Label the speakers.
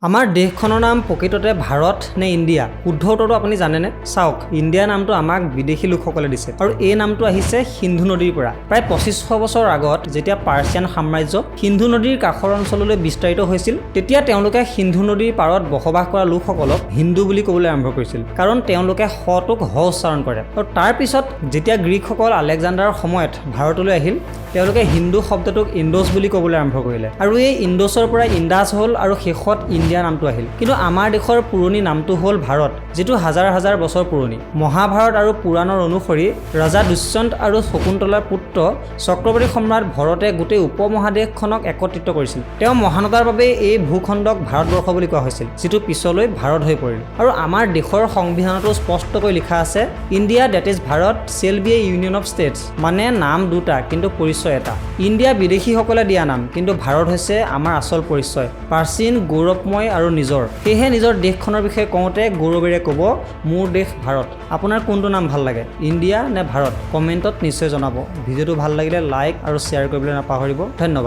Speaker 1: আমাৰ দেশখনৰ নাম প্ৰকৃততে ভাৰত নে ইণ্ডিয়া? শুদ্ধ উত্তৰটো আপুনি জানেনে? চাওক, ইণ্ডিয়া নামটো আমাক বিদেশী লোকসকলে দিছে আৰু এই নামটো আহিছে সিন্ধু নদীৰ পৰা। প্ৰায় 2500 বছৰ আগত যেতিয়া পাৰ্চিয়ান সাম্ৰাজ্য সিন্ধু নদীৰ কাষৰ অঞ্চললৈ বিস্তাৰিত হৈছিল, তেতিয়া তেওঁলোকে সিন্ধু নদীৰ পাৰত বসবাস কৰা লোকসকলক হিন্দু বুলি ক'বলৈ আৰম্ভ কৰিছিল, কাৰণ তেওঁলোকে হটোক হ উচ্চাৰণ কৰে। আৰু তাৰ পিছত যেতিয়া গ্ৰীকসকল আলেকজাণ্ডাৰৰ সময়ত ভাৰতলৈ আহিল, তেওঁলোকে হিন্দু শব্দটোক ইণ্ডোছ বুলি ক'বলৈ আৰম্ভ কৰিলে আৰু এই ইণ্ডোছৰ পৰা ইণ্ডাছ হ'ল আৰু শেষত ইণ্ডিয়া নামটো আহিল। কিন্তু আমাৰ দেশৰ পুৰণি নামটো হ'ল ভাৰত, যিটো হাজাৰ হাজাৰ বছৰ পুৰণি। মহাভাৰত আৰু পুৰাণৰ অনুসৰি ৰজা দুষ্যন্ত আৰু শকুন্তলাৰ পুত্ৰ চক্ৰৱৰ্তী সম্ৰাট ভৰতে গোটেই উপমহাদেশখনক একত্ৰিত কৰিছিল। তেওঁ মহানতাৰ বাবে এই ভূখণ্ডক ভাৰতবৰ্ষ বুলি কোৱা হৈছিল, যিটো পিছলৈ ভাৰত হৈ পৰিল। আৰু আমাৰ দেশৰ সংবিধানতো স্পষ্টকৈ লিখা আছে, India that is Bharat shall be a union of states, মানে নাম দুটা কিন্তু পৰিচয় এটা। ইণ্ডিয়া বিদেশীসকলে দিয়া নাম, কিন্তু ভাৰত হৈছে আমাৰ আচল পৰিচয়, প্ৰাচীন, গৌৰৱময় আৰু নিজৰ। সেয়েহে নিজৰ দেশখনৰ বিষয়ে কওঁতে গৌৰৱেৰে ক'ব, মোৰ দেশ ভাৰত। আপোনাৰ কোনটো নাম ভাল লাগে, ইণ্ডিয়া নে ভাৰত? কমেণ্টত নিশ্চয় জনাব। ভিডিঅ'টো ভাল লাগিলে লাইক আৰু শ্বেয়াৰ কৰিবলৈ নাপাহৰিব। ধন্যবাদ।